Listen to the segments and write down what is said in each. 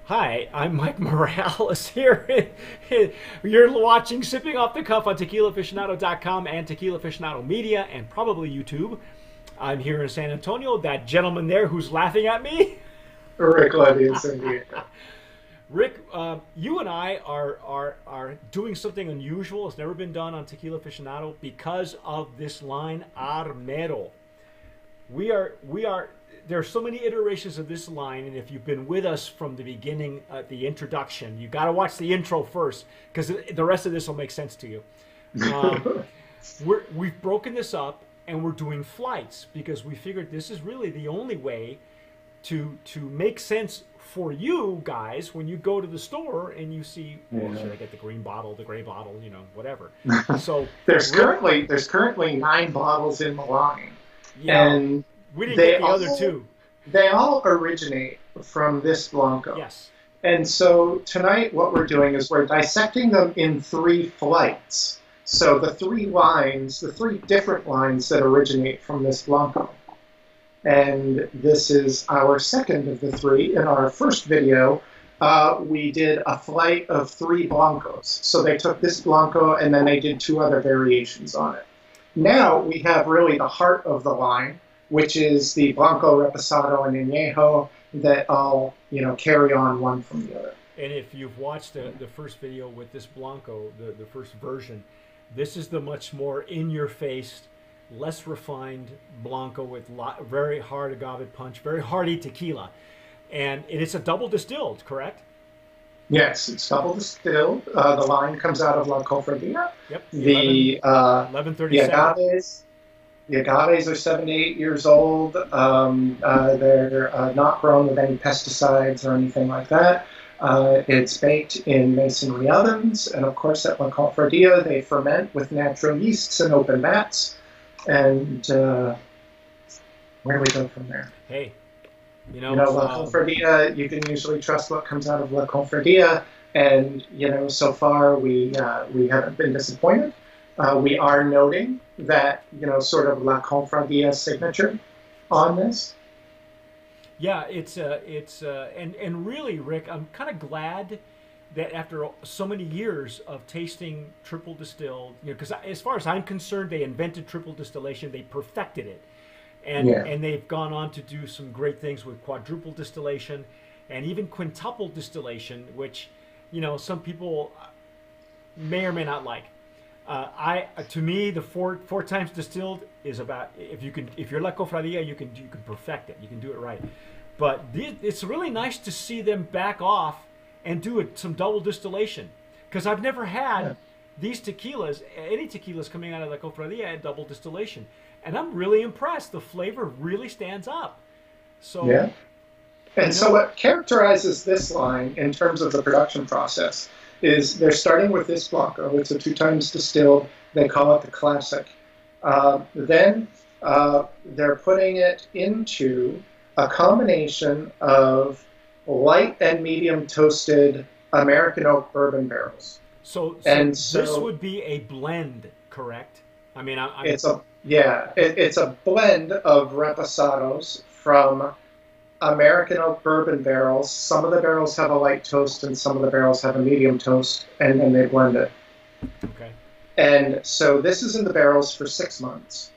Hi, I'm Mike Morales here. You're watching Sipping Off the Cuff on TequilaAficionado.com and Tequila Aficionado Media and probably YouTube. I'm here in San Antonio. That gentleman there who's laughing at me. Rick Levy in San Diego. Rick, you and I are doing something unusual. It's never been done on Tequila Aficionado because of this line, Armero. We are. There are so many iterations of this line, and if you've been with us from the beginning, the introduction, you got to watch the intro first because the rest of this will make sense to you. We've broken this up, and we're doing flights because we figured this is really the only way to make sense for you guys when you go to the store and you see, well, should I get the green bottle, the gray bottle, whatever. So there's currently 9 bottles in the line. Yeah, and we didn't get the other two. They all originate from this Blanco. Yes. And so tonight what we're doing is we're dissecting them in 3 flights. So the 3 lines, the 3 different lines that originate from this Blanco. And this is our second of the 3. In our first video, we did a flight of 3 Blancos. So they took this Blanco and then they did 2 other variations on it. Now we have really the heart of the line, which is the Blanco, Reposado, and Añejo that all carry on one from the other. And if you've watched the first video with this Blanco, the first version, this is the much more in-your-face, less refined Blanco with very hard agave punch, very hearty tequila. And it's a double distilled, correct? Yes, it's double distilled. The line comes out of La Cofradía. Yep. The 1137. The agaves are 7 to 8 years old. They're not grown with any pesticides or anything like that. It's baked in masonry ovens, and of course at La Cofradía they ferment with natural yeasts and open vats. And where do we go from there? Hey. La Confradia, you can usually trust what comes out of La Confradia, and so far we haven't been disappointed. We are noting that sort of La Confradia signature on this. Yeah, and really, Rick, I'm kind of glad that after so many years of tasting triple distilled, because as far as I'm concerned, they invented triple distillation, they perfected it. And they've gone on to do some great things with quadruple distillation and even quintuple distillation, which some people may or may not like. To me, the four times distilled is about, if you're La Cofradía, you can perfect it, you can do it right. But it's really nice to see them back off and do some double distillation, because I've never had these tequilas, any tequilas coming out of La Cofradía at double distillation. And I'm really impressed. The flavor really stands up. So yeah. And so what characterizes this line in terms of the production process is they're starting with this Blanco. It's a 2 times distilled. They call it the Classic. Then they're putting it into a combination of light and medium toasted American oak bourbon barrels. So this would be a blend, correct? I mean, it's a blend of reposados from American oak bourbon barrels. Some of the barrels have a light toast and some of the barrels have a medium toast, and then they blend it. Okay. And so this is in the barrels for 6 months.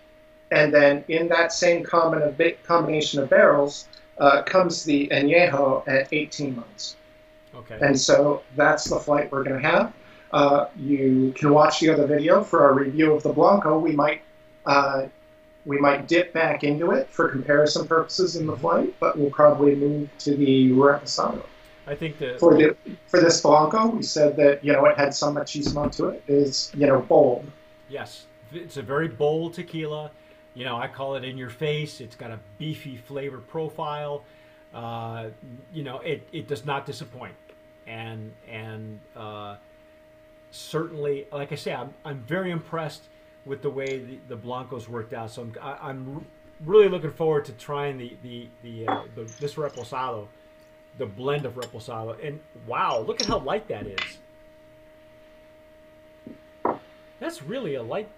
And then in that same combination of barrels comes the Añejo at 18 months. Okay. And so that's the flight we're going to have. You can watch the other video for our review of the Blanco. We might dip back into it for comparison purposes in the flight, but we'll probably move to the Reposado. I think for this Blanco, we said that it had some machismo to it. Is bold. Yes, it's a very bold tequila. I call it in your face. It's got a beefy flavor profile. It does not disappoint, and certainly, like I say, I'm very impressed with the way the Blancos worked out. So I'm really looking forward to trying this Reposado, the blend of Reposado. And wow, look at how light that is. That's really a light.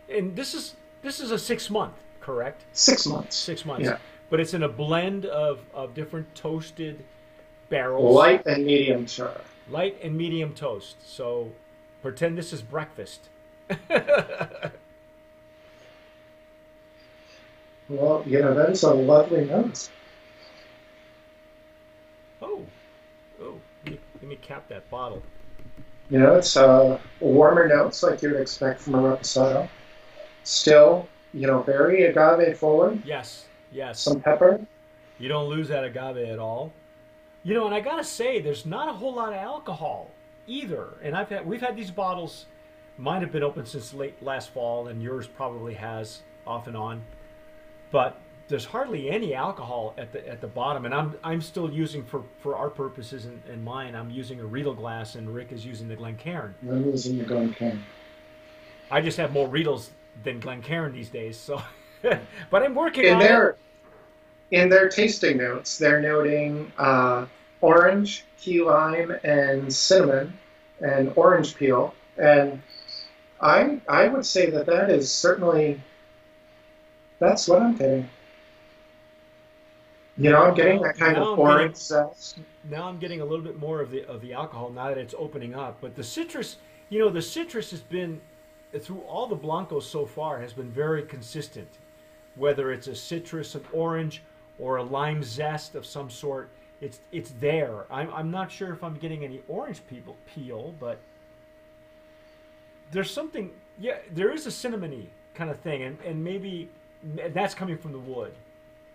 And this is a 6 month, correct? 6 months. 6 months. Yeah. But it's in a blend of different toasted barrels. Light and medium char. Light and medium toast. So pretend this is breakfast. Well, that is a lovely nose. Oh, let me cap that bottle. It's warmer notes like you'd expect from a reposado. Still, very agave forward. Yes. Some pepper. You don't lose that agave at all. And I gotta say, there's not a whole lot of alcohol either. And we've had these bottles. Mine have been open since late last fall, and yours probably has off and on. But there's hardly any alcohol at the bottom, and I'm still using for our purposes and mine. I'm using a Riedel glass, and Rick is using the Glencairn. I'm using the Glencairn. I just have more Riedels than Glencairn these days, so. But I'm working on it. In their tasting notes, they're noting orange, key lime, and cinnamon, and orange peel. And I would say that is certainly, that's what I'm getting. I'm getting that kind of orange zest. Now I'm getting a little bit more of the alcohol now that it's opening up. But the citrus, the citrus has been, through all the Blancos so far, has been very consistent. Whether it's a citrus, an orange, or a lime zest of some sort, it's there. I'm not sure if I'm getting any orange peel, but there's something. Yeah, there is a cinnamony kind of thing, and maybe that's coming from the wood.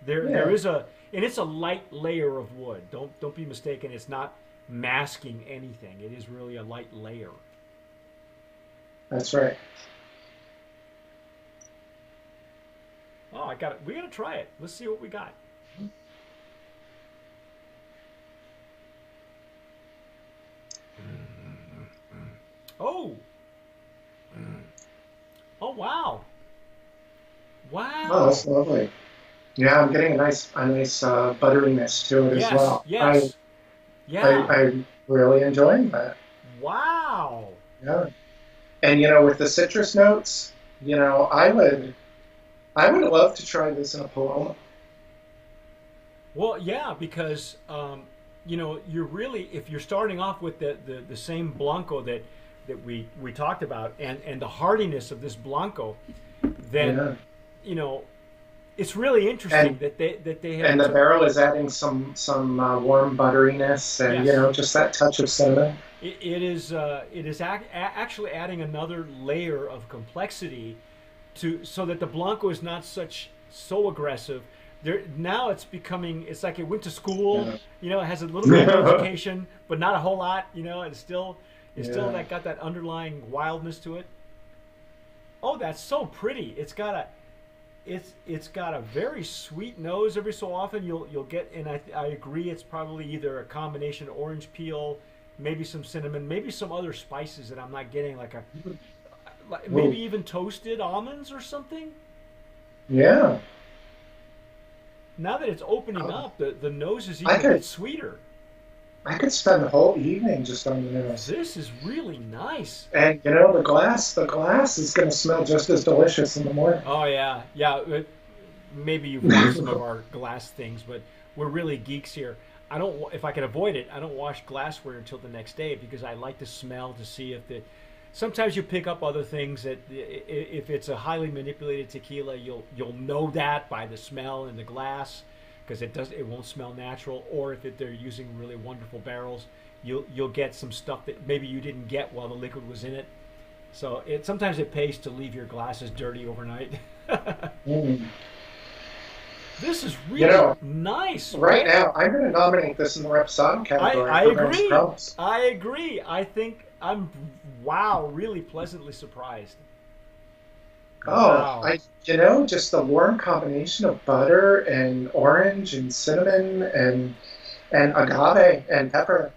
There is and it's a light layer of wood. Don't be mistaken. It's not masking anything. It is really a light layer. That's right. Oh, we gotta try it. Let's see what we got. Oh. Oh, wow. Wow. Oh, that's lovely. Yeah, I'm getting a nice butteriness to it as well. Yes. I'm really enjoying that. Wow. Yeah. And with the citrus notes, I would love to try this in a Paloma. Well, yeah, because you're really, if you're starting off with the same Blanco that we talked about, and the hardiness of this Blanco, then it's really interesting that they have. And the barrel is adding some warm butteriness, and just that touch of cinnamon. It is actually adding another layer of complexity so that the Blanco is not so aggressive. Now it's like it went to school. It has a little bit of education, but not a whole lot. It's still got that underlying wildness to it. Oh, that's so pretty. It's got a very sweet nose. Every so often you'll get, and I agree, it's probably either a combination of orange peel, maybe some cinnamon, maybe some other spices that I'm not getting, maybe even toasted almonds or something. Yeah. Now that it's opening up, the nose is even a bit sweeter. I could spend the whole evening just on the nose. This is really nice. And the glass is going to smell just as delicious in the morning. Oh yeah. Maybe you've watched some of our glass things, but we're really geeks here. If I can avoid it, I don't wash glassware until the next day because I like to smell to see if sometimes you pick up other things that if it's a highly manipulated tequila, you'll know that by the smell in the glass, because it won't smell natural. Or if they're using really wonderful barrels, you'll get some stuff that maybe you didn't get while the liquid was in it. So sometimes it pays to leave your glasses dirty overnight. This is really nice. Right now, I'm going to nominate this in the Reposado category. I agree. I think I'm really pleasantly surprised. Oh, wow. Just the warm combination of butter and orange and cinnamon and agave and pepper.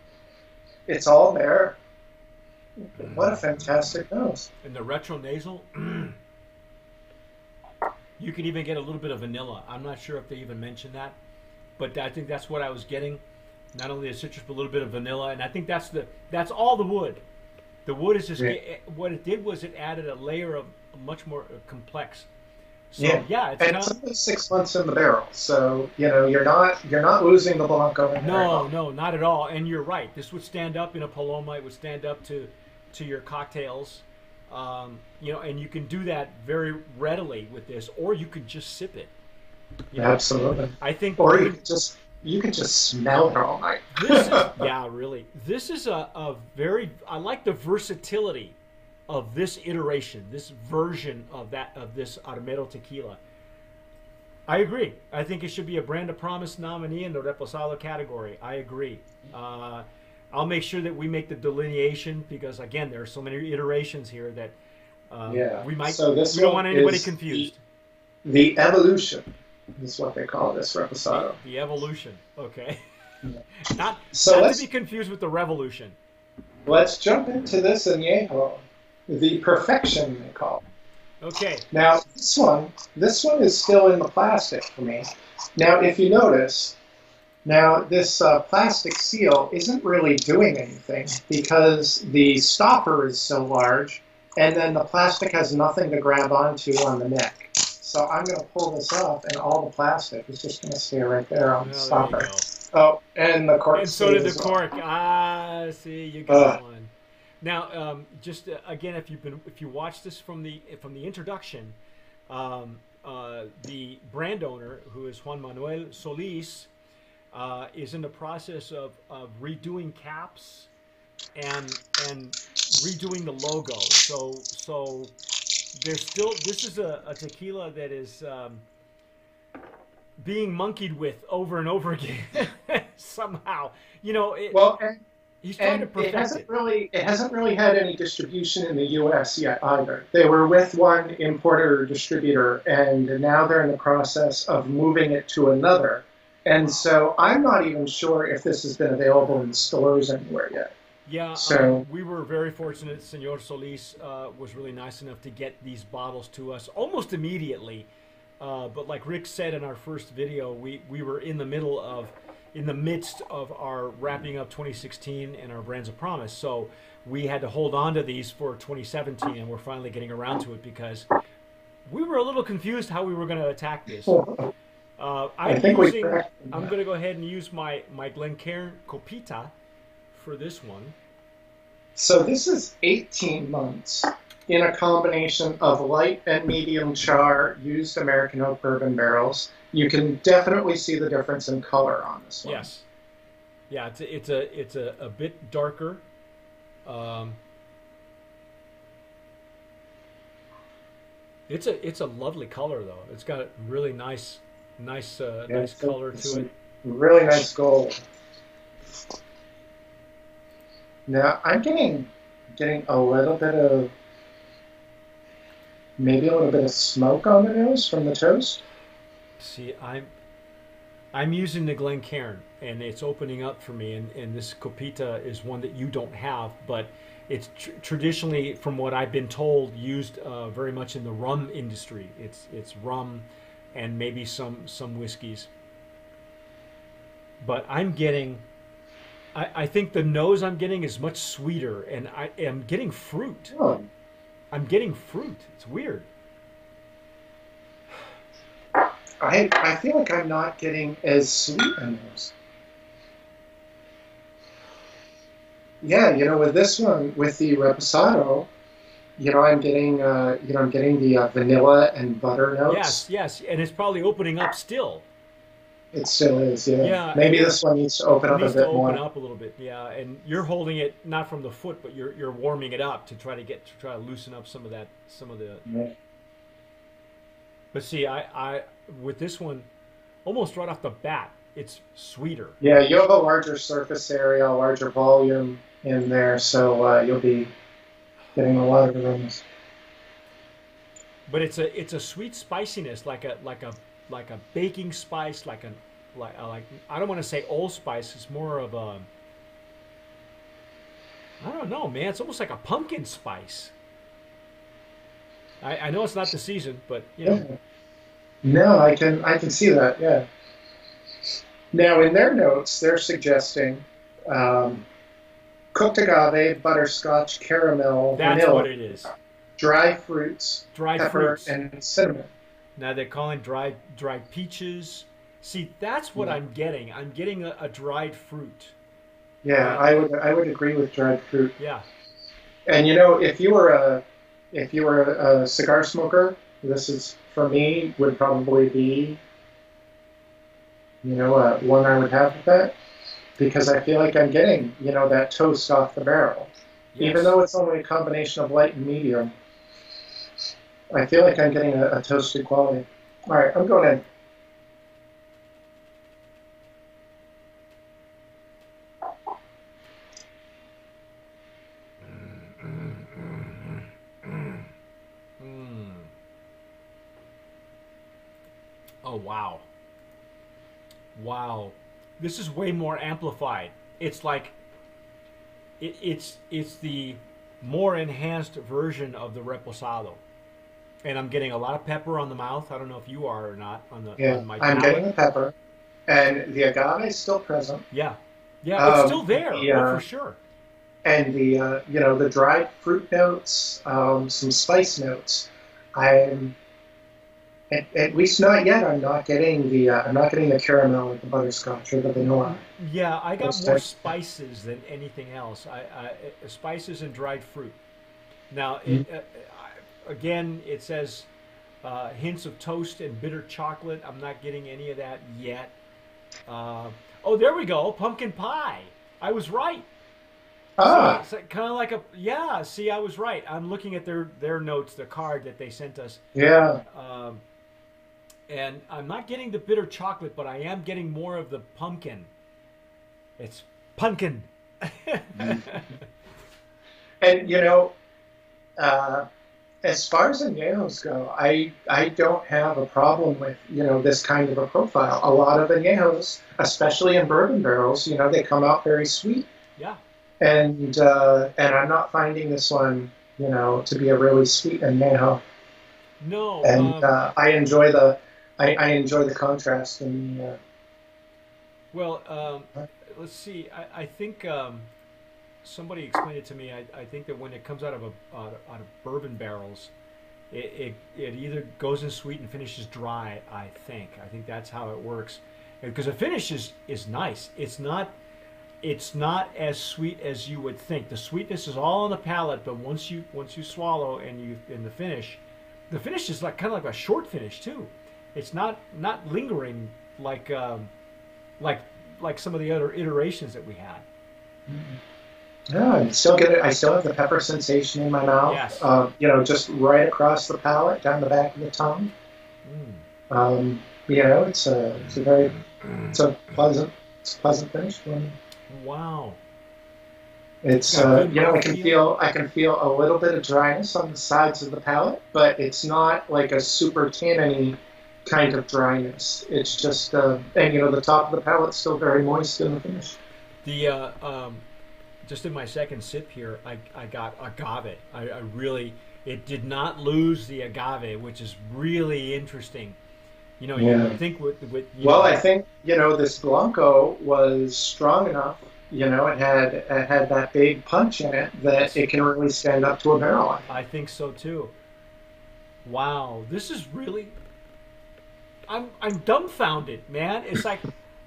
It's all there. What a fantastic nose. And the retro nasal, you can even get a little bit of vanilla. I'm not sure if they even mentioned that, but I think that's what I was getting. Not only the citrus, but a little bit of vanilla, and I think that's all the wood. The wood is just what it did was it added a layer of much more complex So yeah, it's and it's only 6 months in the barrel, so you're not losing the Blanco. no, not at all. And you're right. This would stand up in a Paloma. It would stand up to your cocktails. And you can do that very readily with this, or you could just sip it. Absolutely. I think, or you can just smell it all night. This is, yeah, really. This is a very. I like the versatility of this iteration, this version of this Armero tequila. I agree. I think it should be a Brand of Promise nominee in the Reposado category. I agree. I'll make sure that we make the delineation because, again, there are so many iterations here that we might. So we don't want anybody confused. The evolution is what they call this Reposado. The evolution. Okay. Yeah. not to be confused with the revolution. Let's jump into this añejo, the perfection they call it. Okay. Now this one is still in the plastic for me. Now if you notice. Now, this plastic seal isn't really doing anything because the stopper is so large, and then the plastic has nothing to grab onto on the neck. So I'm going to pull this off, and all the plastic is just going to stay right there on the stopper. Oh, and the cork. And so did the cork. Ah, see, you got one. Now, just again, if you watch this from the introduction, the brand owner, who is Juan Manuel Solis, is in the process of redoing caps and redoing the logo. So there's still, this is a tequila that is being monkeyed with over and over again somehow. He's trying to perfect it. It hasn't really had any distribution in the U.S. yet either. They were with one importer or distributor, and now they're in the process of moving it to another. And so I'm not even sure if this has been available in stores anywhere yet. Yeah, so we were very fortunate. Senor Solis was really nice enough to get these bottles to us almost immediately. But like Rick said in our first video, we were in the midst of our wrapping up 2016 and our Brands of Promise. So we had to hold on to these for 2017, and we're finally getting around to it because we were a little confused how we were going to attack this. I'm going to go ahead and use my Glencairn Copita for this one. So this is 18 months in a combination of light and medium char used American oak bourbon barrels. You can definitely see the difference in color on this one. Yes. Yeah, it's a bit darker. It's a lovely color though. It's got a really nice color to it. Really nice gold. Now I'm getting a little bit of smoke on the nose from the toast. See, I'm using the Glencairn, and it's opening up for me. And this Copita is one that you don't have, but it's traditionally, from what I've been told, used very much in the rum industry. It's rum and maybe some whiskeys. But I'm getting, I think the nose I'm getting is much sweeter, and I am getting fruit. Oh. I'm getting fruit. It's weird. I feel like I'm not getting as sweet in those. Yeah, with this one, with the Reposado, I'm getting the vanilla and butter notes. Yes, and it's probably opening up still. It still is, yeah. Maybe this one needs to open up a bit more. Open up a little bit, yeah. And you're holding it not from the foot, but you're warming it up to try to loosen up some of the. Yeah. But see, I with this one, almost right off the bat, it's sweeter. Yeah, you have a larger surface area, a larger volume in there, so you'll be getting a lot of aromas. But it's a sweet spiciness, like a baking spice, like I don't want to say allspice. It's more of a, I don't know, man. It's almost like a pumpkin spice. I know it's not the season, but No, I can see that. Yeah. Now in their notes, they're suggesting cooked agave, butterscotch, caramel, That's vanilla. what it is. Dry fruits, pepper, and cinnamon. Now they're calling dried peaches. See, that's what I'm getting. I'm getting a dried fruit. Yeah, I would agree with dried fruit. Yeah. And you know, if you were a cigar smoker, this is for me would probably be, you know, one I would have with that, because I feel like I'm getting, you know, that toast off the barrel. Yes. Even though it's only a combination of light and medium, I feel like I'm getting a toasted quality. All right, I'm going in. Oh, wow. Wow. This is way more amplified. It's like, it's the more enhanced version of the Reposado. And I'm getting a lot of pepper on the mouth. I don't know if you are or not on my I'm palate. getting the pepper. And the agave is still present. Yeah. Yeah, it's still there, for sure. And the, you know, the dried fruit notes, some spice notes. At least not yet. I'm not getting the caramel or the butterscotch or the vanilla. Yeah, I got more spices than anything else. Spices and dried fruit. Now, again, it says hints of toast and bitter chocolate. I'm not getting any of that yet. Oh, there we go. Pumpkin pie. I was right. Ah. So it's kind of like see, I was right. I'm looking at their notes, the card that they sent us. Yeah. And I'm not getting the bitter chocolate, but I am getting more of the pumpkin. It's pumpkin. And, you know, as far as añejos go, I don't have a problem with, you know, this kind of a profile. A lot of añejos, especially in bourbon barrels, you know, they come out very sweet. Yeah. And I'm not finding this one, you know, to be a really sweet añejo. No. And I enjoy the contrast in the. Well, let's see. I think somebody explained it to me. I think that when it comes out of bourbon barrels, it either goes in sweet and finishes dry. I think that's how it works, because the finish is nice. It's not as sweet as you would think. The sweetness is all on the palate, but once you swallow and the finish is like kind of like a short finish too. It's not lingering like some of the other iterations that we had. Yeah, I still get it. I still have the pepper sensation in my mouth. Yes. You know, just right across the palate, down the back of the tongue. You know, it's a pleasant finish for me. Wow. It's you know, I can feel a little bit of dryness on the sides of the palate, but it's not like a super tanniny kind of dryness. It's just and you know, the top of the palate's still very moist in the finish. The just in my second sip here, I got agave. I really, it did not lose the agave, which is really interesting. You know, you would think with I think, you know, this Blanco was strong enough. You know, it had that big punch in it that it can really stand up to a barrel. I think so too. Wow, this is really. I'm dumbfounded, man. It's like,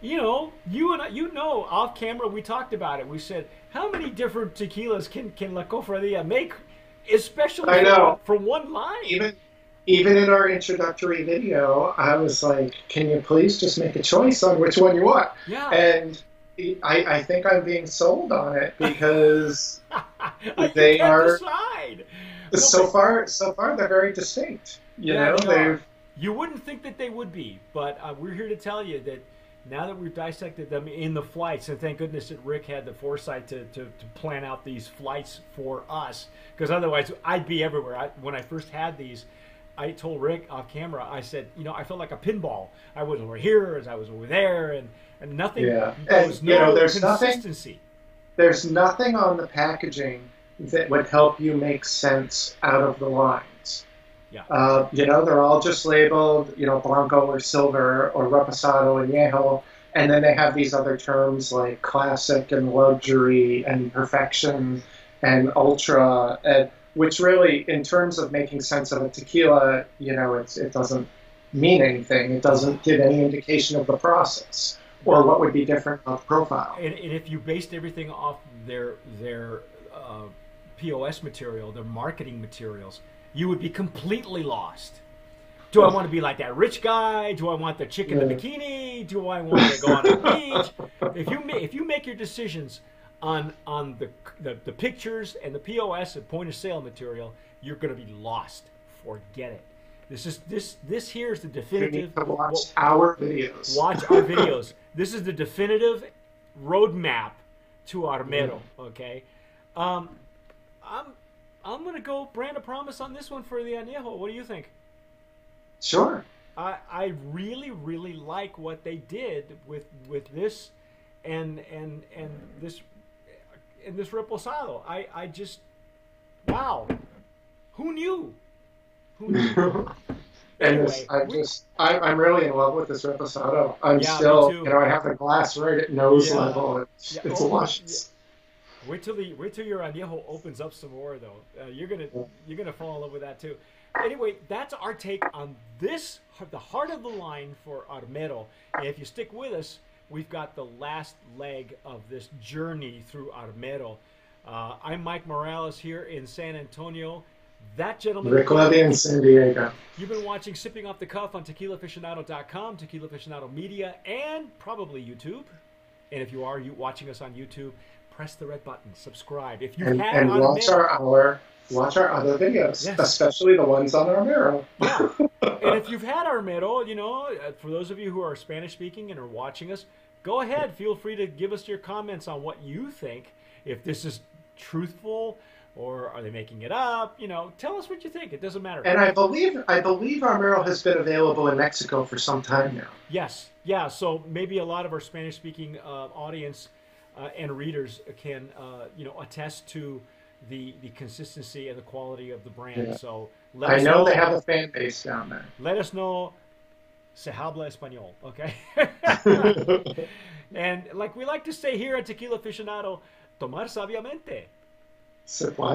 you know, you and I, you know, off camera we talked about it. We said, how many different tequilas can La Cofradia make, especially for one line? Even in our introductory video, I was like, can you please just make a choice on which one you want? Yeah. And I think I'm being sold on it because they are decide. So far they're very distinct. You know, you wouldn't think that they would be, but we're here to tell you that now that we've dissected them in the flights, and thank goodness that Rick had the foresight to plan out these flights for us, because otherwise I'd be everywhere. When I first had these, I told Rick off camera, I said, you know, I felt like a pinball. I was over here as I was over there, and nothing. Yeah. There was no consistency. There's nothing on the packaging that would help you make sense out of the lines. Yeah. You know, they're all just labeled, you know, Blanco or Silver or Reposado, Añejo, and then they have these other terms like classic and luxury and perfection and ultra, which really, in terms of making sense of a tequila, you know, it doesn't meaning thing. It doesn't give any indication of the process or what would be different on the profile. And if you based everything off their POS material, their marketing materials, you would be completely lost. Do I want to be like that rich guy? Do I want the chick in the bikini? Do I want to go on a beach? If you make your decisions on the pictures and the POS and point of sale material, you're going to be lost. Forget it. This here is the definitive. You need to watch our videos. Watch our videos. This is the definitive roadmap to Armero. Okay, I'm gonna go brand a promise on this one for the añejo. What do you think? Sure. I really like what they did with this and this reposado. I just, wow. Who knew? Who knew? Anyway, I'm really in love with this reposado. I'm still, I have the glass right at nose level. It's luscious. Wait till your añejo opens up some more, though. You're gonna fall in love with that too. Anyway, that's our take on this, the heart of the line for Armero. And if you stick with us, we've got the last leg of this journey through Armero. I'm Mike Morales here in San Antonio. That gentleman, Rick Levy in San Diego. You've been watching Sipping Off the Cuff on TequilaAficionado.com, Tequila Aficionado Media, and probably YouTube. And if you are watching us on YouTube, press the red button, subscribe. If you and watch watch our other videos, especially the ones on Armero. Yeah. And if you've had Armero, for those of you who are Spanish speaking and are watching us, go ahead. Feel free to give us your comments on what you think. If this is truthful, or are they making it up? Tell us what you think. It doesn't matter. And I believe Armero has been available in Mexico for some time now. Yes. Yeah. So maybe a lot of our Spanish-speaking audience and readers can, attest to the consistency and the quality of the brand. Yeah. So I know they have a fan base down there. Let us know. Se habla español, okay? And like we like to say here at Tequila Aficionado, tomar sabiamente. Sip wisely.